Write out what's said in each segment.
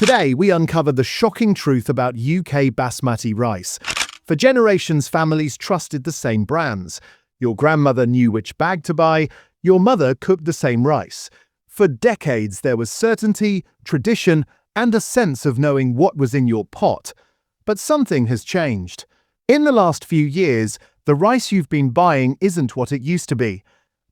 Today, we uncover the shocking truth about UK Basmati rice. For generations, families trusted the same brands. Your grandmother knew which bag to buy, your mother cooked the same rice. For decades, there was certainty, tradition, and a sense of knowing what was in your pot. But something has changed. In the last few years, the rice you've been buying isn't what it used to be.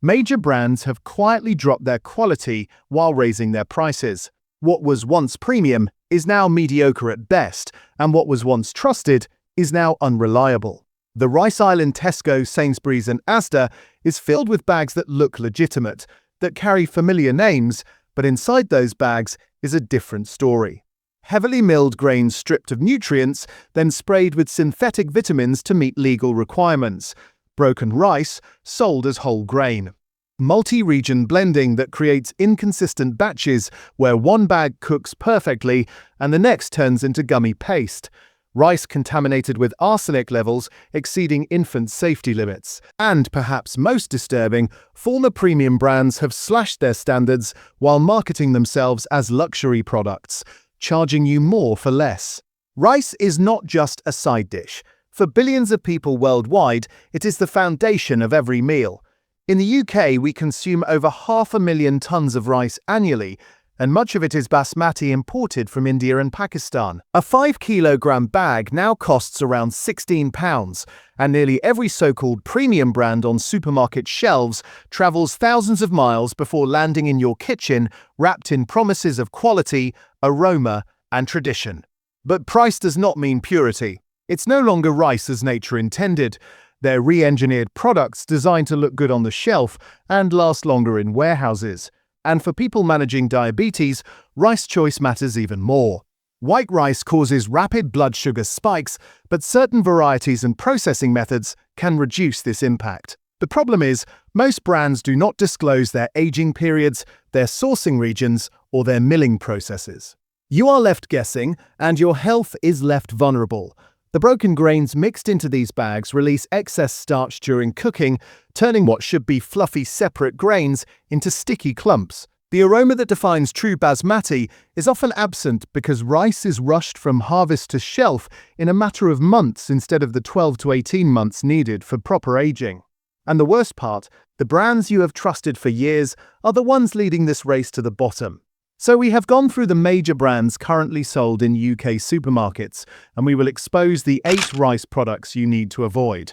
Major brands have quietly dropped their quality while raising their prices. What was once premium is now mediocre at best, and what was once trusted is now unreliable. The rice aisle in Tesco, Sainsbury's, and Asda is filled with bags that look legitimate, that carry familiar names, but inside those bags is a different story. Heavily milled grains stripped of nutrients, then sprayed with synthetic vitamins to meet legal requirements. Broken rice sold as whole grain. Multi-region blending that creates inconsistent batches where one bag cooks perfectly and the next turns into gummy paste. Rice contaminated with arsenic levels exceeding infant safety limits. And, perhaps most disturbing, former premium brands have slashed their standards while marketing themselves as luxury products, charging you more for less. Rice is not just a side dish. For billions of people worldwide, it is the foundation of every meal. In the UK, we consume over 500,000 tons of rice annually, and much of it is basmati imported from India and Pakistan. A 5-kilogram bag now costs around £16, and nearly every so-called premium brand on supermarket shelves travels thousands of miles before landing in your kitchen, wrapped in promises of quality, aroma, and tradition. But price does not mean purity. It's no longer rice as nature intended. They're re-engineered products designed to look good on the shelf and last longer in warehouses. And for people managing diabetes, rice choice matters even more. White rice causes rapid blood sugar spikes, but certain varieties and processing methods can reduce this impact. The problem is, most brands do not disclose their aging periods, their sourcing regions, or their milling processes. You are left guessing, and your health is left vulnerable. The broken grains mixed into these bags release excess starch during cooking, turning what should be fluffy separate grains into sticky clumps. The aroma that defines true basmati is often absent because rice is rushed from harvest to shelf in a matter of months instead of the 12 to 18 months needed for proper aging. And the worst part, the brands you have trusted for years are the ones leading this race to the bottom. So we have gone through the major brands currently sold in UK supermarkets, and we will expose the 8 rice products you need to avoid.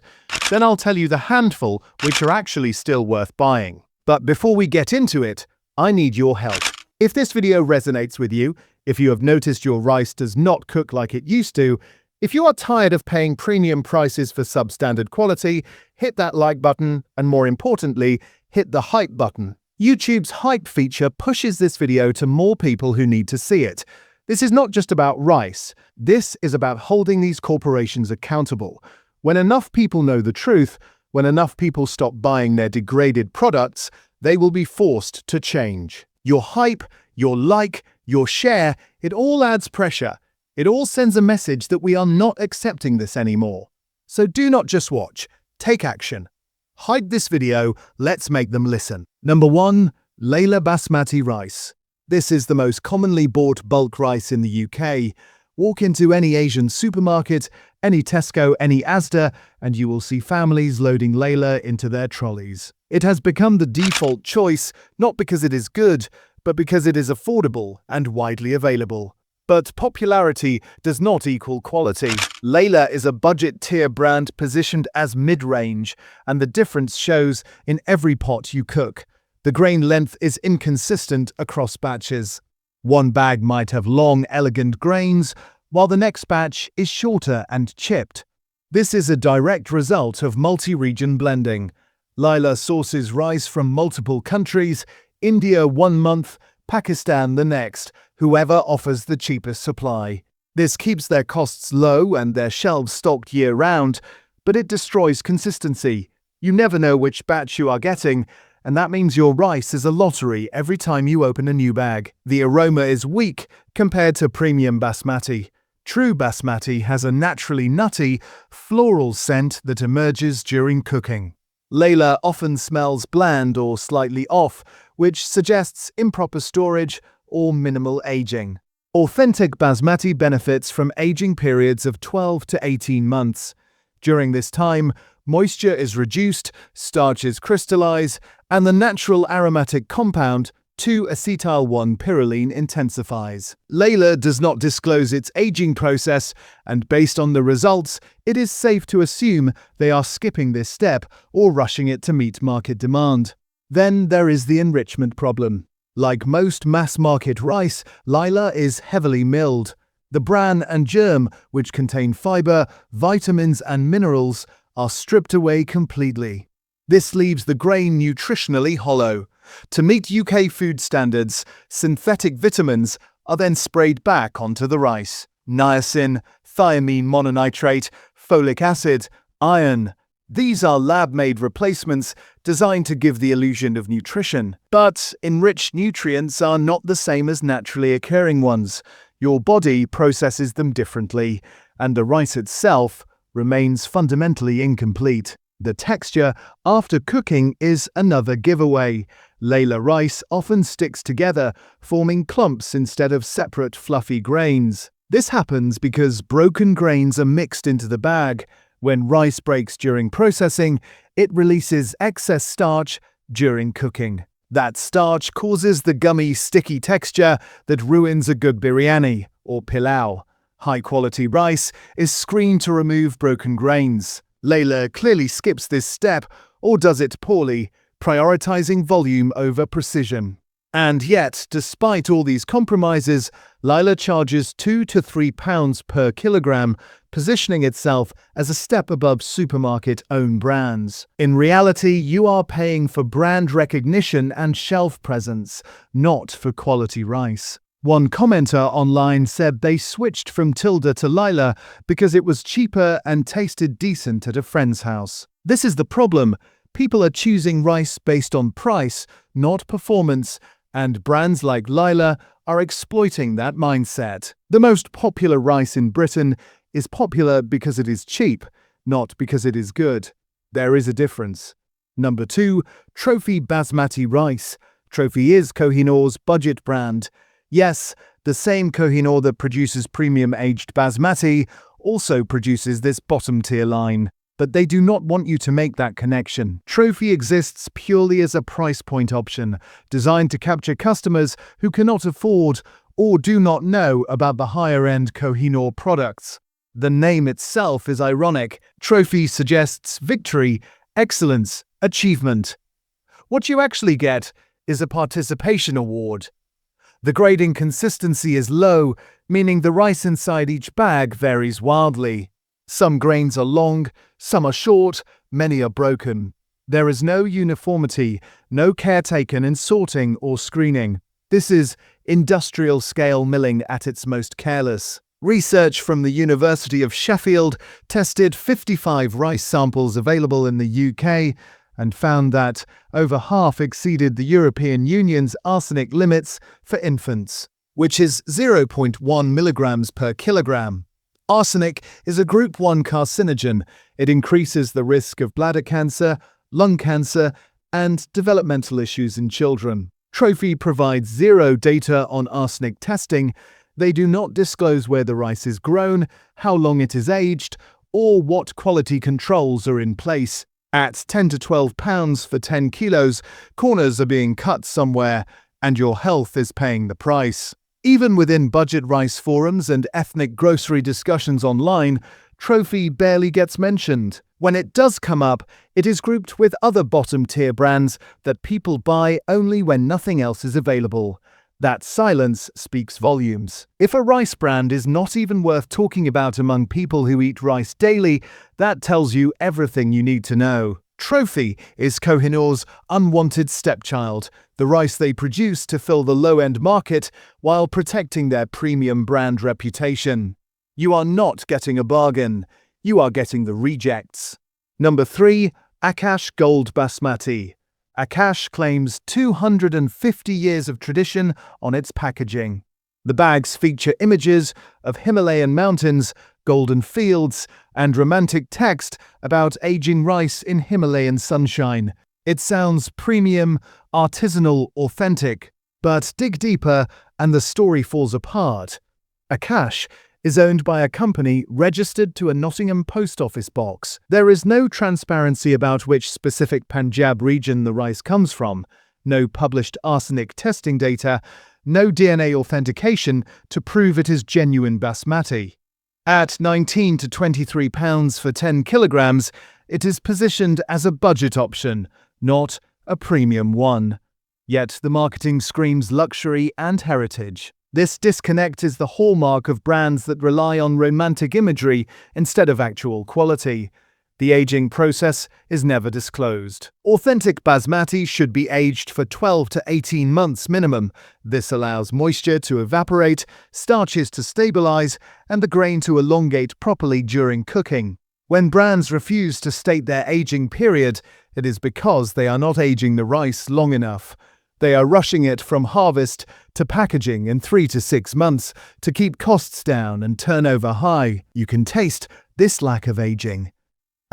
Then I'll tell you the handful which are actually still worth buying. But before we get into it, I need your help. If this video resonates with you, if you have noticed your rice does not cook like it used to, if you are tired of paying premium prices for substandard quality, hit that like button, and more importantly, hit the hype button. YouTube's hype feature pushes this video to more people who need to see it. This is not just about rice. This is about holding these corporations accountable. When enough people know the truth, when enough people stop buying their degraded products, they will be forced to change. Your hype, your like, your share, it all adds pressure. It all sends a message that we are not accepting this anymore. So do not just watch, take action. Hype this video, let's make them listen. Number 1. Layla Basmati rice. This is the most commonly bought bulk rice in the UK. Walk into any Asian supermarket, any Tesco, any Asda, and you will see families loading Layla into their trolleys. It has become the default choice, not because it is good, but because it is affordable and widely available. But popularity does not equal quality. Layla is a budget-tier brand positioned as mid-range, and the difference shows in every pot you cook. The grain length is inconsistent across batches. One bag might have long, elegant grains, while the next batch is shorter and chipped. This is a direct result of multi-region blending. Layla sources rice from multiple countries, India 1 month, Pakistan the next, whoever offers the cheapest supply. This keeps their costs low and their shelves stocked year-round, but it destroys consistency. You never know which batch you are getting, and that means your rice is a lottery every time you open a new bag. The aroma is weak compared to premium basmati. True basmati has a naturally nutty, floral scent that emerges during cooking. Layla often smells bland or slightly off, which suggests improper storage or minimal aging. Authentic Basmati benefits from aging periods of 12 to 18 months. During this time, moisture is reduced, starches crystallize, and the natural aromatic compound 2-acetyl-1-pyrroline intensifies. Layla does not disclose its aging process, and based on the results, it is safe to assume they are skipping this step or rushing it to meet market demand. Then there is the enrichment problem. Like most mass-market rice, Layla is heavily milled. The bran and germ, which contain fiber, vitamins, and minerals, are stripped away completely. This leaves the grain nutritionally hollow. To meet UK food standards, synthetic vitamins are then sprayed back onto the rice. Niacin, thiamine mononitrate, folic acid, iron. These are lab-made replacements designed to give the illusion of nutrition. But enriched nutrients are not the same as naturally occurring ones. Your body processes them differently, and the rice itself remains fundamentally incomplete. The texture after cooking is another giveaway. Layla rice often sticks together, forming clumps instead of separate fluffy grains. This happens because broken grains are mixed into the bag. When rice breaks during processing, it releases excess starch during cooking. That starch causes the gummy, sticky texture that ruins a good biryani or pilau. High-quality rice is screened to remove broken grains. Layla clearly skips this step or does it poorly, prioritizing volume over precision. And yet, despite all these compromises, Layla charges £2 to £3 per kilogram, positioning itself as a step above supermarket-owned brands. In reality, you are paying for brand recognition and shelf presence, not for quality rice. One commenter online said they switched from Tilda to Layla because it was cheaper and tasted decent at a friend's house. This is the problem. People are choosing rice based on price, not performance, and brands like Layla are exploiting that mindset. The most popular rice in Britain is popular because it is cheap, not because it is good. There is a difference. Number 2, Trophy Basmati rice. Trophy is Kohinoor's budget brand. Yes, the same Kohinoor that produces premium aged Basmati also produces this bottom-tier line. But they do not want you to make that connection. Trophy exists purely as a price point option, designed to capture customers who cannot afford or do not know about the higher-end Kohinoor products. The name itself is ironic. Trophy suggests victory, excellence, achievement. What you actually get is a participation award. The grading consistency is low, meaning the rice inside each bag varies wildly. Some grains are long, some are short, many are broken. There is no uniformity, no care taken in sorting or screening. This is industrial-scale milling at its most careless. Research from the University of Sheffield tested 55 rice samples available in the UK and found that over half exceeded the European Union's arsenic limits for infants, which is 0.1 milligrams per kilogram. Arsenic is a Group 1 carcinogen. It increases the risk of bladder cancer, lung cancer, and developmental issues in children. Trophy provides zero data on arsenic testing. They do not disclose where the rice is grown, how long it is aged, or what quality controls are in place. At £10 to £12 for 10 kilos, corners are being cut somewhere, and your health is paying the price. Even within budget rice forums and ethnic grocery discussions online, Trophy barely gets mentioned. When it does come up, it is grouped with other bottom-tier brands that people buy only when nothing else is available. That silence speaks volumes. If a rice brand is not even worth talking about among people who eat rice daily, that tells you everything you need to know. Trophy is Kohinoor's unwanted stepchild, the rice they produce to fill the low-end market while protecting their premium brand reputation. You are not getting a bargain. You are getting the rejects. Number 3, Akash Gold Basmati. Akash claims 250 years of tradition on its packaging. The bags feature images of Himalayan mountains, golden fields, and romantic text about aging rice in Himalayan sunshine. It sounds premium, artisanal, authentic. But dig deeper and the story falls apart. Akash is owned by a company registered to a Nottingham post office box. There is no transparency about which specific Punjab region the rice comes from, no published arsenic testing data, no DNA authentication to prove it is genuine Basmati. At £19 to £23 for 10 kilograms, it is positioned as a budget option, not a premium one. Yet the marketing screams luxury and heritage. This disconnect is the hallmark of brands that rely on romantic imagery instead of actual quality. The aging process is never disclosed. Authentic Basmati should be aged for 12 to 18 months minimum. This allows moisture to evaporate, starches to stabilize, and the grain to elongate properly during cooking. When brands refuse to state their aging period, it is because they are not aging the rice long enough. They are rushing it from harvest to packaging in 3 to 6 months to keep costs down and turnover high. You can taste this lack of aging.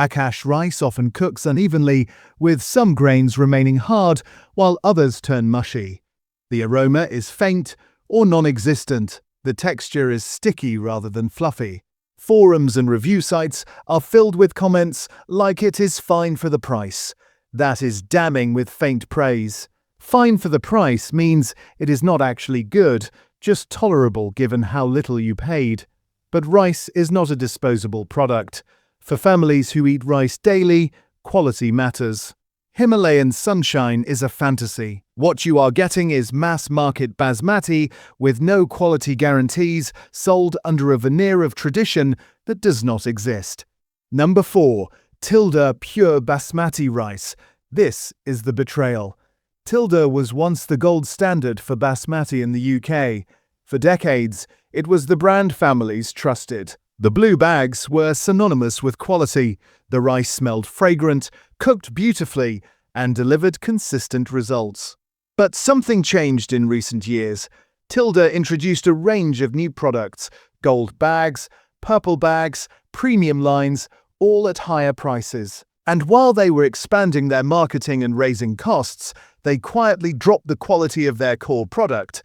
Akash rice often cooks unevenly, with some grains remaining hard while others turn mushy. The aroma is faint or non-existent. The texture is sticky rather than fluffy. Forums and review sites are filled with comments like it is fine for the price. That is damning with faint praise. Fine for the price means it is not actually good, just tolerable given how little you paid. But rice is not a disposable product. For families who eat rice daily, quality matters. Himalayan sunshine is a fantasy. What you are getting is mass-market Basmati with no quality guarantees, sold under a veneer of tradition that does not exist. Number 4. Tilda Pure Basmati Rice. This is the betrayal. Tilda was once the gold standard for Basmati in the UK. For decades, it was the brand families trusted. The blue bags were synonymous with quality. The rice smelled fragrant, cooked beautifully, and delivered consistent results. But something changed in recent years. Tilda introduced a range of new products: gold bags, purple bags, premium lines, all at higher prices. And while they were expanding their marketing and raising costs, they quietly dropped the quality of their core product.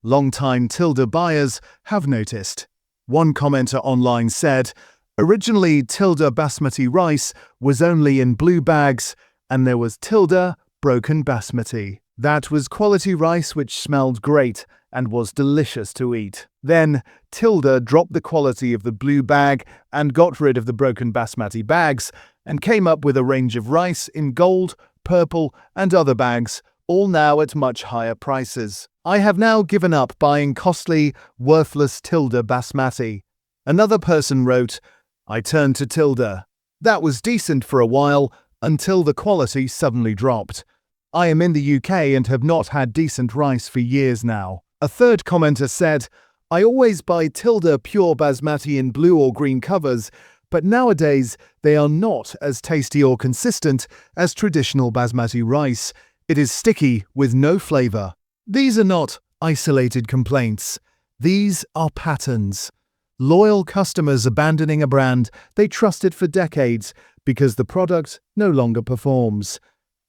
Long-time Tilda buyers have noticed. One commenter online said, "Originally, Tilda Basmati rice was only in blue bags, and there was Tilda broken Basmati. That was quality rice which smelled great and was delicious to eat. Then, Tilda dropped the quality of the blue bag and got rid of the broken Basmati bags, and came up with a range of rice in gold, purple, and other bags, all now at much higher prices. I have now given up buying costly, worthless Tilda Basmati." Another person wrote, "I turned to Tilda. That was decent for a while, until the quality suddenly dropped. I am in the UK and have not had decent rice for years now." A third commenter said, "I always buy Tilda Pure Basmati in blue or green covers, but nowadays they are not as tasty or consistent as traditional Basmati rice. It is sticky with no flavor." These are not isolated complaints. These are patterns. Loyal customers abandoning a brand they trusted for decades because the product no longer performs.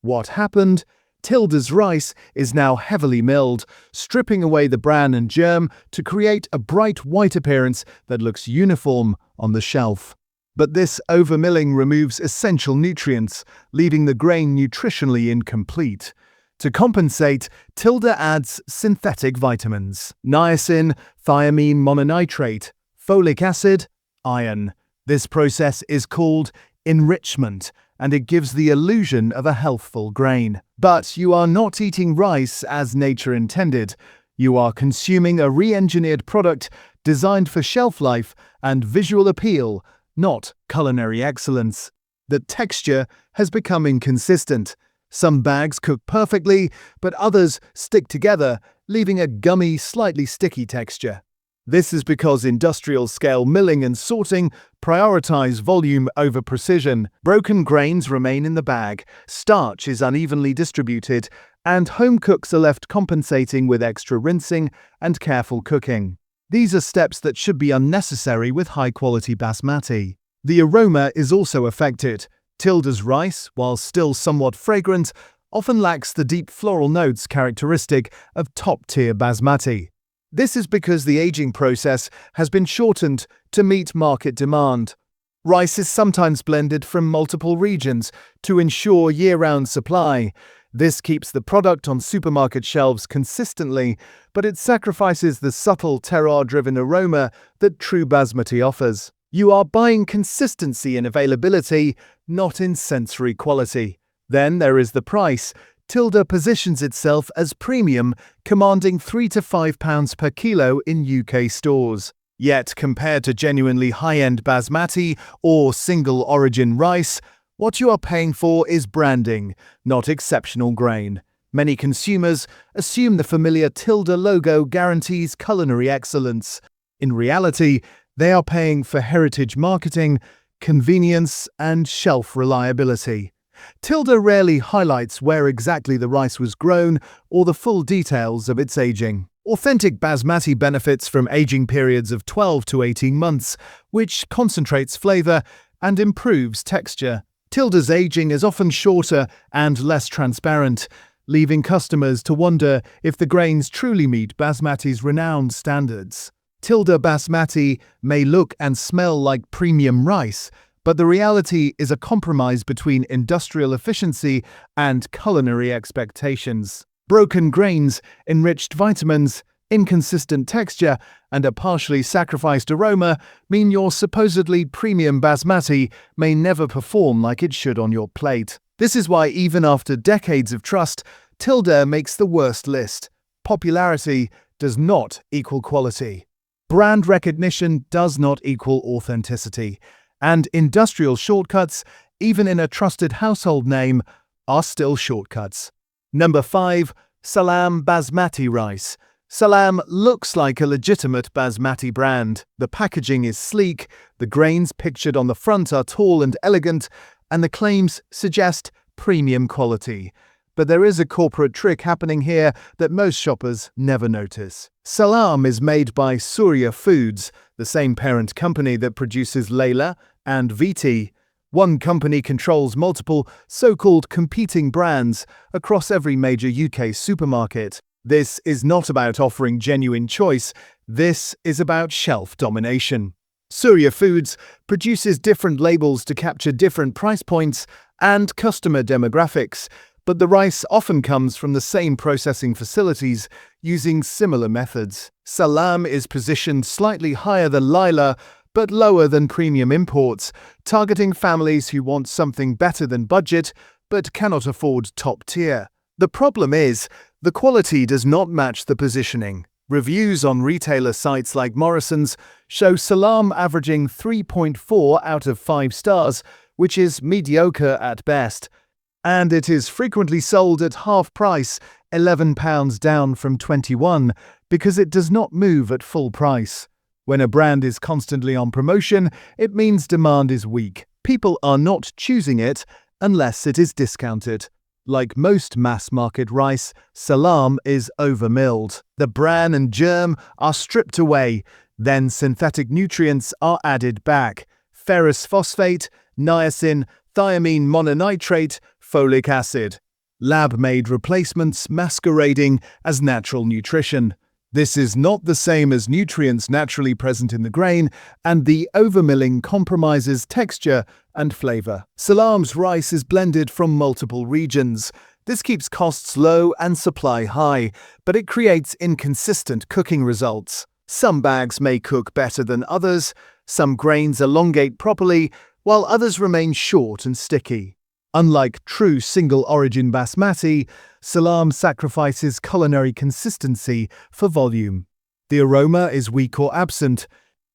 What happened? Tilda's rice is now heavily milled, stripping away the bran and germ to create a bright white appearance that looks uniform on the shelf. But this overmilling removes essential nutrients, leaving the grain nutritionally incomplete. To compensate, Tilda adds synthetic vitamins: niacin, thiamine mononitrate, folic acid, iron. This process is called enrichment, and it gives the illusion of a healthful grain. But you are not eating rice as nature intended. You are consuming a re-engineered product designed for shelf life and visual appeal, not culinary excellence. The texture has become inconsistent. Some bags cook perfectly, but others stick together, leaving a gummy, slightly sticky texture. This is because industrial-scale milling and sorting prioritize volume over precision. Broken grains remain in the bag, starch is unevenly distributed, and home cooks are left compensating with extra rinsing and careful cooking. These are steps that should be unnecessary with high-quality Basmati. The aroma is also affected. Tilda's rice, while still somewhat fragrant, often lacks the deep floral notes characteristic of top-tier Basmati. This is because the aging process has been shortened to meet market demand. Rice is sometimes blended from multiple regions to ensure year-round supply. This keeps the product on supermarket shelves consistently, but it sacrifices the subtle terroir-driven aroma that true Basmati offers. You are buying consistency in availability, not in sensory quality. Then there is the price. Tilda positions itself as premium, commanding £3 to £5 per kilo in UK stores. Yet, compared to genuinely high-end Basmati or single-origin rice, what you are paying for is branding, not exceptional grain. Many consumers assume the familiar Tilda logo guarantees culinary excellence. In reality, they are paying for heritage marketing, convenience, and shelf reliability. Tilda rarely highlights where exactly the rice was grown or the full details of its aging. Authentic Basmati benefits from aging periods of 12 to 18 months, which concentrates flavor and improves texture. Tilda's aging is often shorter and less transparent, leaving customers to wonder if the grains truly meet Basmati's renowned standards. Tilda Basmati may look and smell like premium rice, but the reality is a compromise between industrial efficiency and culinary expectations. Broken grains, enriched vitamins, inconsistent texture, and a partially sacrificed aroma mean your supposedly premium Basmati may never perform like it should on your plate. This is why, even after decades of trust, Tilda makes the worst list. Popularity does not equal quality. Brand recognition does not equal authenticity. And industrial shortcuts, even in a trusted household name, are still shortcuts. Number 5. Salam Basmati rice. Salam looks like a legitimate Basmati brand. The packaging is sleek, the grains pictured on the front are tall and elegant, and the claims suggest premium quality. But there is a corporate trick happening here that most shoppers never notice. Salam is made by Surya Foods, the same parent company that produces Layla and VT. One company controls multiple so-called competing brands across every major UK supermarket. This is not about offering genuine choice, this is about shelf domination. Surya Foods produces different labels to capture different price points and customer demographics, but the rice often comes from the same processing facilities using similar methods. Salam is positioned slightly higher than Layla, but lower than premium imports, targeting families who want something better than budget but cannot afford top tier. The problem is, the quality does not match the positioning. Reviews on retailer sites like Morrison's show Salam averaging 3.4 out of 5 stars, which is mediocre at best. And it is frequently sold at half price, £11 down from £21, because it does not move at full price. When a brand is constantly on promotion, it means demand is weak. People are not choosing it unless it is discounted. Like most mass-market rice, Salam is overmilled. The bran and germ are stripped away, then synthetic nutrients are added back. Ferrous phosphate, niacin, thiamine mononitrate, folic acid. Lab-made replacements masquerading as natural nutrition. This is not the same as nutrients naturally present in the grain, and the overmilling compromises texture and flavor. Salam's rice is blended from multiple regions. This keeps costs low and supply high, but it creates inconsistent cooking results. Some bags may cook better than others, some grains elongate properly, while others remain short and sticky. Unlike true single-origin Basmati, Salam sacrifices culinary consistency for volume. The aroma is weak or absent.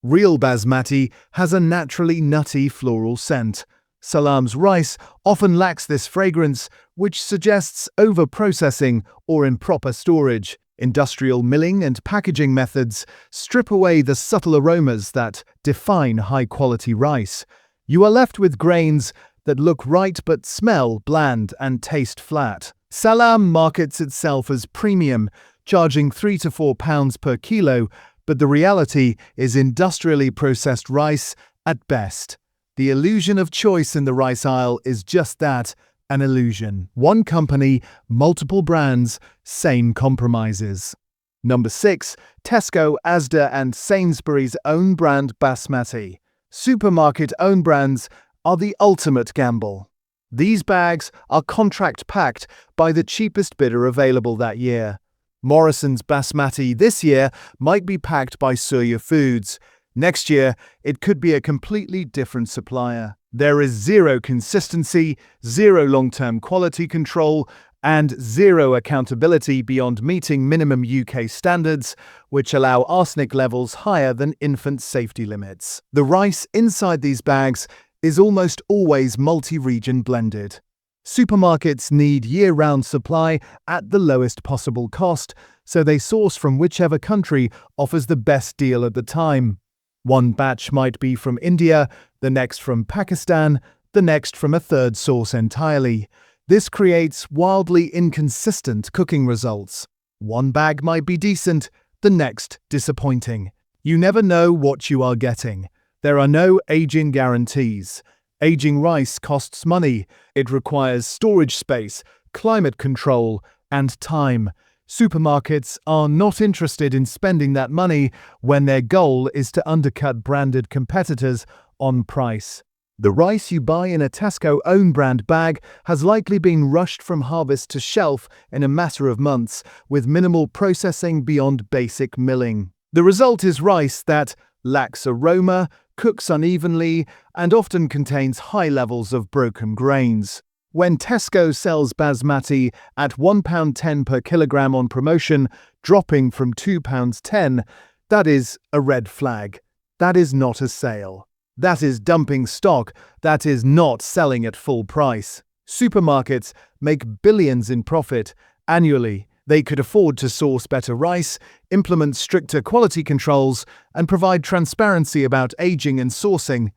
Real Basmati has a naturally nutty floral scent. Salam's rice often lacks this fragrance, which suggests over-processing or improper storage. Industrial milling and packaging methods strip away the subtle aromas that define high-quality rice. You are left with grains that look right but smell bland and taste flat. Salam markets itself as premium, charging £3 to £4 per kilo, but the reality is industrially processed rice at best. The illusion of choice in the rice aisle is just that, an illusion. One company, multiple brands, same compromises. Number 6. Tesco, Asda and Sainsbury's own brand Basmati. Supermarket own brands are the ultimate gamble. These bags are contract-packed by the cheapest bidder available that year. Morrison's Basmati this year might be packed by Surya Foods. Next year, it could be a completely different supplier. There is zero consistency, zero long-term quality control, and zero accountability beyond meeting minimum UK standards, which allow arsenic levels higher than infant safety limits. The rice inside these bags is almost always multi-region blended. Supermarkets need year-round supply at the lowest possible cost, so they source from whichever country offers the best deal at the time. One batch might be from India, the next from Pakistan, the next from a third source entirely. This creates wildly inconsistent cooking results. One bag might be decent, the next disappointing. You never know what you are getting. There are no aging guarantees. Aging rice costs money. It requires storage space, climate control, and time. Supermarkets are not interested in spending that money when their goal is to undercut branded competitors on price. The rice you buy in a Tesco own brand bag has likely been rushed from harvest to shelf in a matter of months, with minimal processing beyond basic milling. The result is rice that lacks aroma, cooks unevenly, and often contains high levels of broken grains. When Tesco sells Basmati at £1.10 per kilogram on promotion, dropping from £2.10, that is a red flag. That is not a sale. That is dumping stock. That is not selling at full price. Supermarkets make billions in profit annually. They could afford to source better rice, implement stricter quality controls, and provide transparency about aging and sourcing.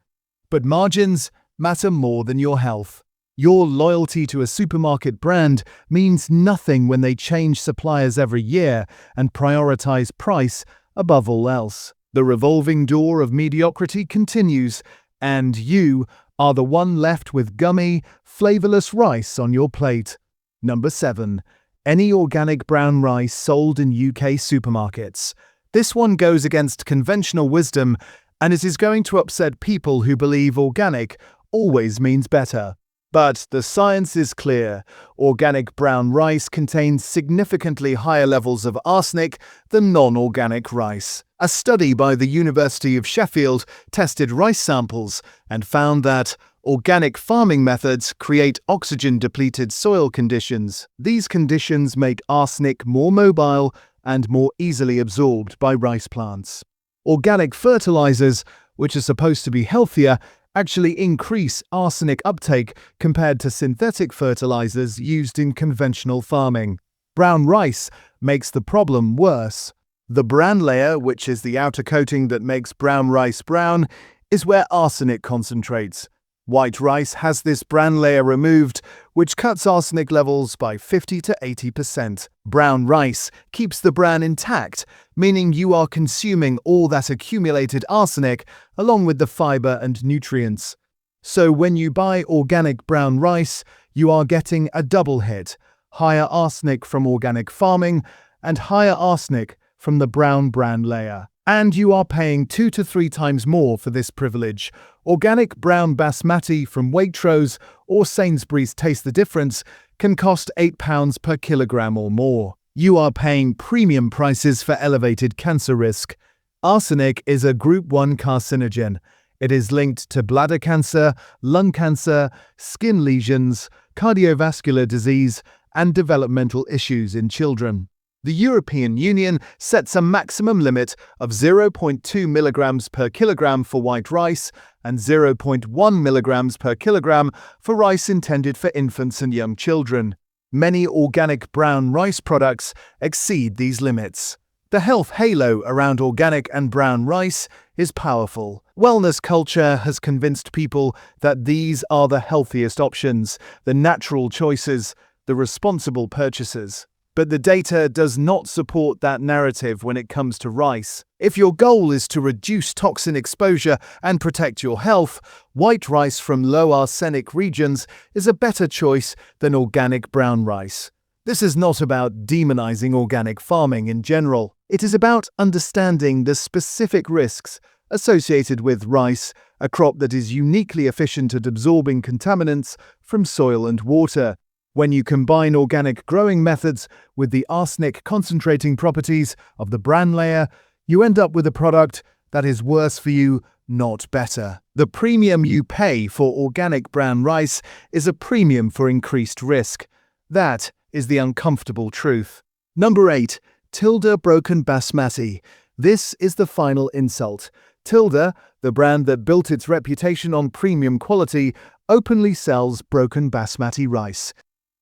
But margins matter more than your health. Your loyalty to a supermarket brand means nothing when they change suppliers every year and prioritize price above all else. The revolving door of mediocrity continues, and you are the one left with gummy, flavorless rice on your plate. Number 7. Any organic brown rice sold in UK supermarkets. This one goes against conventional wisdom, and it is going to upset people who believe organic always means better. But the science is clear. Organic brown rice contains significantly higher levels of arsenic than non-organic rice. A study by the University of Sheffield tested rice samples and found that organic farming methods create oxygen-depleted soil conditions. These conditions make arsenic more mobile and more easily absorbed by rice plants. Organic fertilizers, which are supposed to be healthier, actually increase arsenic uptake compared to synthetic fertilizers used in conventional farming. Brown rice makes the problem worse. The bran layer, which is the outer coating that makes brown rice brown, is where arsenic concentrates. White rice has this bran layer removed, which cuts arsenic levels by 50 to 80%. Brown rice keeps the bran intact, meaning you are consuming all that accumulated arsenic along with the fiber and nutrients. So when you buy organic brown rice, you are getting a double hit: higher arsenic from organic farming and higher arsenic from the brown bran layer. And you are paying 2 to 3 times more for this privilege. Organic brown basmati from Waitrose or Sainsbury's Taste the Difference can cost £8 per kilogram or more. You are paying premium prices for elevated cancer risk. Arsenic is a Group 1 carcinogen. It is linked to bladder cancer, lung cancer, skin lesions, cardiovascular disease, and developmental issues in children. The European Union sets a maximum limit of 0.2 milligrams per kilogram for white rice and 0.1 milligrams per kilogram for rice intended for infants and young children. Many organic brown rice products exceed these limits. The health halo around organic and brown rice is powerful. Wellness culture has convinced people that these are the healthiest options, the natural choices, the responsible purchases. But the data does not support that narrative when it comes to rice. If your goal is to reduce toxin exposure and protect your health, white rice from low arsenic regions is a better choice than organic brown rice. This is not about demonizing organic farming in general. It is about understanding the specific risks associated with rice, a crop that is uniquely efficient at absorbing contaminants from soil and water. When you combine organic growing methods with the arsenic concentrating properties of the bran layer, you end up with a product that is worse for you, not better. The premium you pay for organic brown rice is a premium for increased risk. That is the uncomfortable truth. Number 8. Tilda broken Basmati. This is the final insult. Tilda, the brand that built its reputation on premium quality, openly sells broken Basmati rice.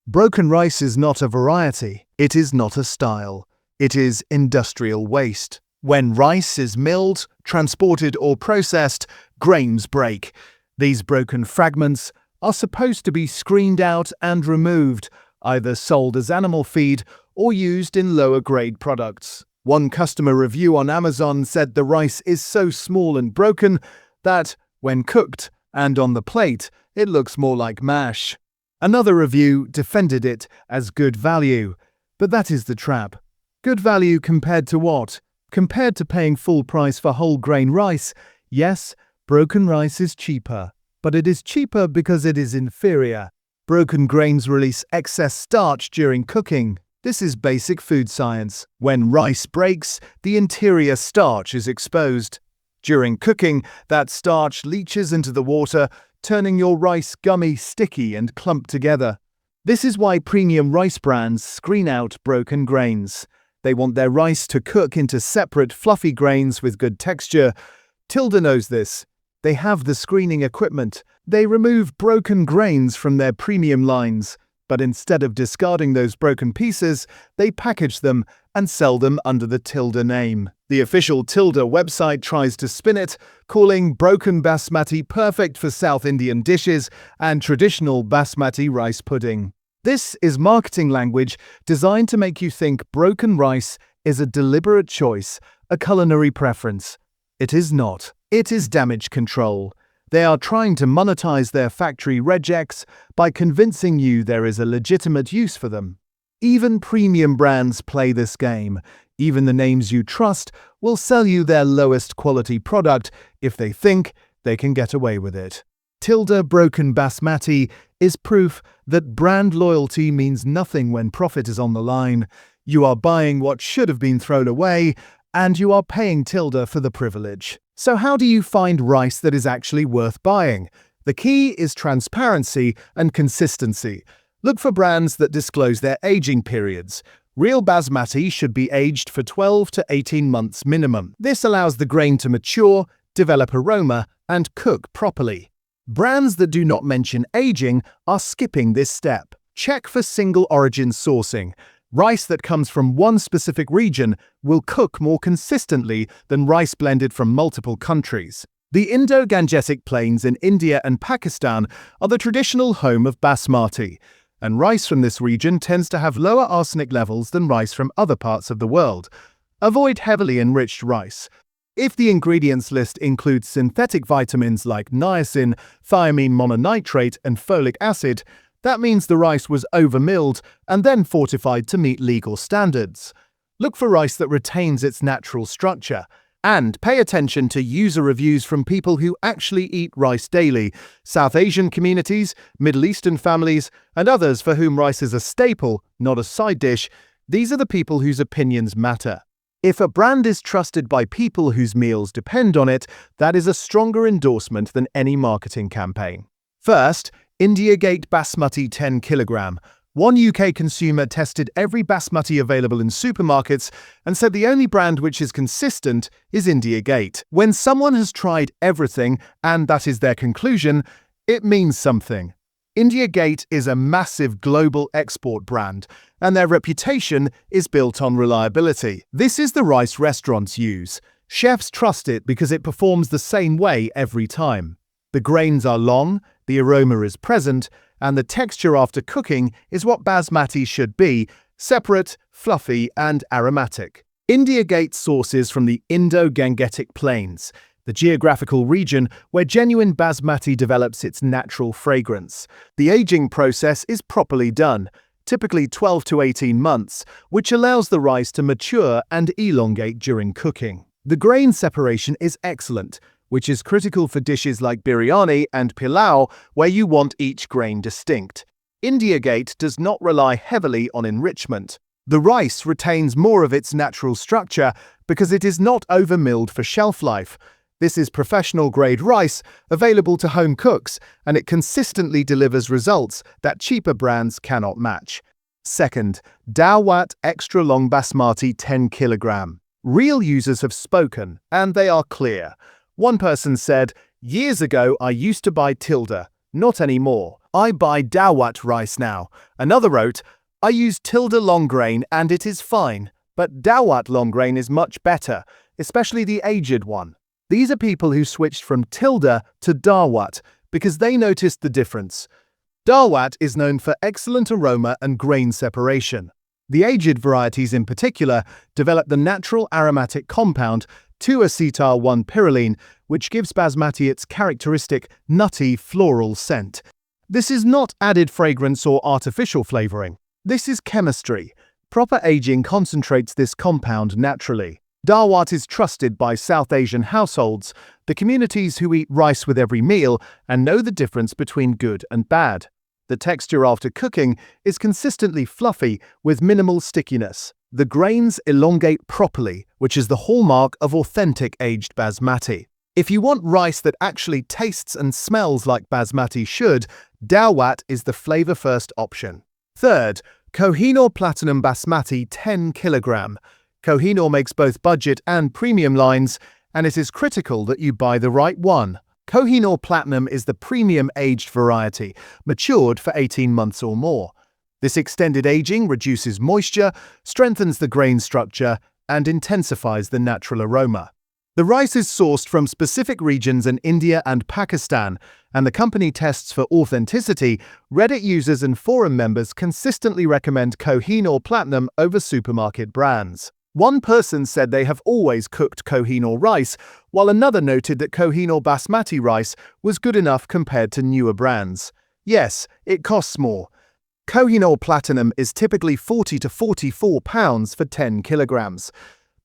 Broken rice is not a variety. It is not a style. It is industrial waste. When rice is milled, transported, or processed, grains break. These broken fragments are supposed to be screened out and removed, either sold as animal feed or used in lower-grade products. One customer review on Amazon said the rice is so small and broken that, when cooked and on the plate, it looks more like mash. Another review defended it as good value. But that is the trap. Good value compared to what? Compared to paying full price for whole grain rice, yes, broken rice is cheaper. But it is cheaper because it is inferior. Broken grains release excess starch during cooking. This is basic food science. When rice breaks, the interior starch is exposed. During cooking, that starch leaches into the water, turning your rice gummy, sticky, and clumped together. This is why premium rice brands screen out broken grains. They want their rice to cook into separate, fluffy grains with good texture. Tilda knows this. They have the screening equipment. They remove broken grains from their premium lines. But instead of discarding those broken pieces, they package them and sell them under the Tilda name. The official Tilda website tries to spin it, calling broken Basmati perfect for South Indian dishes and traditional Basmati rice pudding. This is marketing language designed to make you think broken rice is a deliberate choice, a culinary preference. It is not. It is damage control. They are trying to monetize their factory rejects by convincing you there is a legitimate use for them. Even premium brands play this game. Even the names you trust will sell you their lowest quality product if they think they can get away with it. Tilda broken Basmati is proof that brand loyalty means nothing when profit is on the line. You are buying what should have been thrown away, and you are paying Tilda for the privilege. So how do you find rice that is actually worth buying? The key is transparency and consistency. Look for brands that disclose their aging periods. Real Basmati should be aged for 12 to 18 months minimum. This allows the grain to mature, develop aroma, and cook properly. Brands that do not mention aging are skipping this step. Check for single origin sourcing. Rice that comes from one specific region will cook more consistently than rice blended from multiple countries. The Indo-Gangetic plains in India and Pakistan are the traditional home of Basmati, and rice from this region tends to have lower arsenic levels than rice from other parts of the world. Avoid heavily enriched rice. If the ingredients list includes synthetic vitamins like niacin, thiamine mononitrate, and folic acid, that means the rice was over-milled and then fortified to meet legal standards. Look for rice that retains its natural structure. And pay attention to user reviews from people who actually eat rice daily, South Asian communities, Middle Eastern families, and others for whom rice is a staple, not a side dish. These are the people whose opinions matter. If a brand is trusted by people whose meals depend on it, that is a stronger endorsement than any marketing campaign. First, Indiagate Basmati 10 kg. One UK consumer tested every Basmati available in supermarkets and said the only brand which is consistent is Indiagate. When someone has tried everything and that is their conclusion, it means something. Indiagate is a massive global export brand, and their reputation is built on reliability. This is the rice restaurants use. Chefs trust it because it performs the same way every time. The grains are long, the aroma is present, and the texture after cooking is what Basmati should be: separate, fluffy, and aromatic. Indiagate sources from the Indo-Gangetic plains, the geographical region where genuine Basmati develops its natural fragrance. The aging process is properly done. typically 12 to 18 months, which allows the rice to mature and elongate during cooking. The grain separation is excellent, which is critical for dishes like biryani and pilau, where you want each grain distinct. India Gate does not rely heavily on enrichment. The rice retains more of its natural structure because it is not over-milled for shelf life. This is professional-grade rice available to home cooks, and it consistently delivers results that cheaper brands cannot match. Second, Dawat Extra Long Basmati 10 kg. Real users have spoken, and they are clear. One person said, "Years ago I used to buy Tilda, not anymore. I buy Dawat rice now." Another wrote, "I use Tilda long grain and it is fine, but Dawat long grain is much better, especially the aged one." These are people who switched from Tilda to Dawat because they noticed the difference. Dawat is known for excellent aroma and grain separation. The aged varieties in particular develop the natural aromatic compound 2-acetyl-1-pyrroline, which gives basmati its characteristic nutty floral scent. This is not added fragrance or artificial flavoring. This is chemistry. Proper aging concentrates this compound naturally. Dawat is trusted by South Asian households, the communities who eat rice with every meal and know the difference between good and bad. The texture after cooking is consistently fluffy with minimal stickiness. The grains elongate properly, which is the hallmark of authentic aged basmati. If you want rice that actually tastes and smells like basmati should, Dawat is the flavor-first option. Third, Kohinoor Platinum Basmati 10 kg. Kohinoor makes both budget and premium lines, and it is critical that you buy the right one. Kohinoor Platinum is the premium aged variety, matured for 18 months or more. This extended aging reduces moisture, strengthens the grain structure, and intensifies the natural aroma. The rice is sourced from specific regions in India and Pakistan, and the company tests for authenticity. Reddit users and forum members consistently recommend Kohinoor Platinum over supermarket brands. One person said they have always cooked Kohinoor rice, while another noted that Kohinoor Basmati rice was good enough compared to newer brands. Yes, it costs more. Kohinoor Platinum is typically £40 to £44 for 10 kilograms.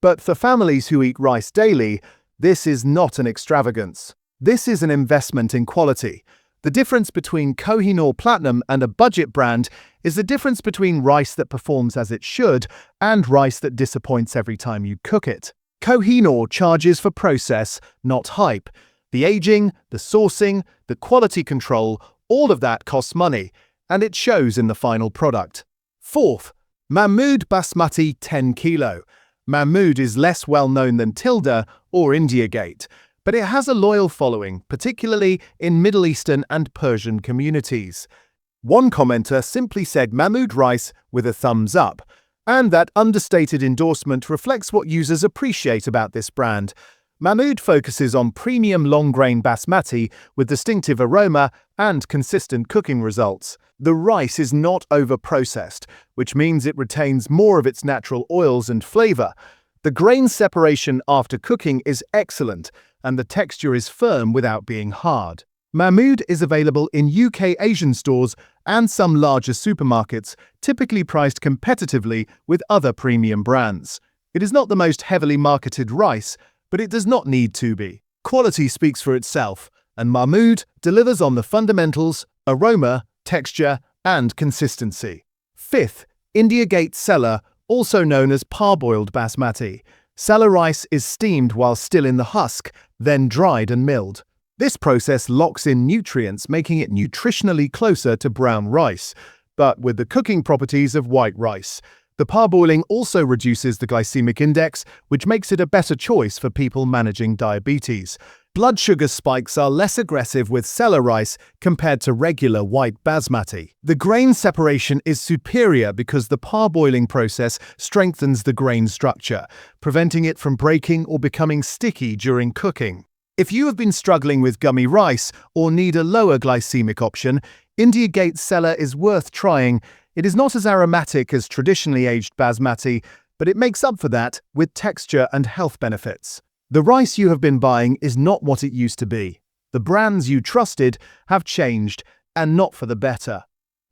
But for families who eat rice daily, this is not an extravagance. This is an investment in quality. The difference between Kohinoor Platinum and a budget brand is the difference between rice that performs as it should and rice that disappoints every time you cook it. Kohinoor charges for process, not hype. The aging, the sourcing, the quality control, all of that costs money, and it shows in the final product. Fourth, Mahmood Basmati 10 kg. Mahmood is less well known than Tilda or India Gate, but it has a loyal following, particularly in Middle Eastern and Persian communities. One commenter simply said Mahmood rice with a thumbs up, and that understated endorsement reflects what users appreciate about this brand. Mahmood focuses on premium long-grain basmati with distinctive aroma and consistent cooking results. The rice is not over-processed, which means it retains more of its natural oils and flavor. The grain separation after cooking is excellent, and the texture is firm without being hard. Mahmood is available in UK Asian stores and some larger supermarkets, typically priced competitively with other premium brands. It is not the most heavily marketed rice, but it does not need to be. Quality speaks for itself, and Mahmood delivers on the fundamentals: aroma, texture, and consistency. Fifth, India Gate Cellar, also known as parboiled basmati. Cellar rice is steamed while still in the husk, then dried and milled. This process locks in nutrients, making it nutritionally closer to brown rice, but with the cooking properties of white rice. The parboiling also reduces the glycemic index, which makes it a better choice for people managing diabetes. Blood sugar spikes are less aggressive with cellar rice compared to regular white basmati. The grain separation is superior because the parboiling process strengthens the grain structure, preventing it from breaking or becoming sticky during cooking. If you have been struggling with gummy rice or need a lower glycemic option, India Gate Cellar is worth trying. It is not as aromatic as traditionally aged basmati, but it makes up for that with texture and health benefits. The rice you have been buying is not what it used to be. The brands you trusted have changed, and not for the better.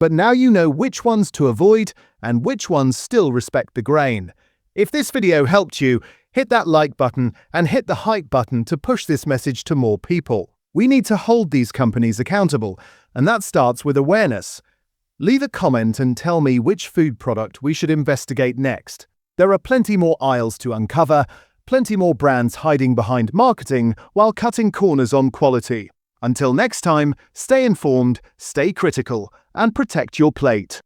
but now you know which ones to avoid and which ones still respect the grain. If this video helped you, hit that like button and hit the hype button to push this message to more people. We need to hold these companies accountable, and that starts with awareness. Leave a comment and tell me which food product we should investigate next. There are plenty more aisles to uncover, plenty more brands hiding behind marketing while cutting corners on quality. Until next time, stay informed, stay critical, and protect your plate.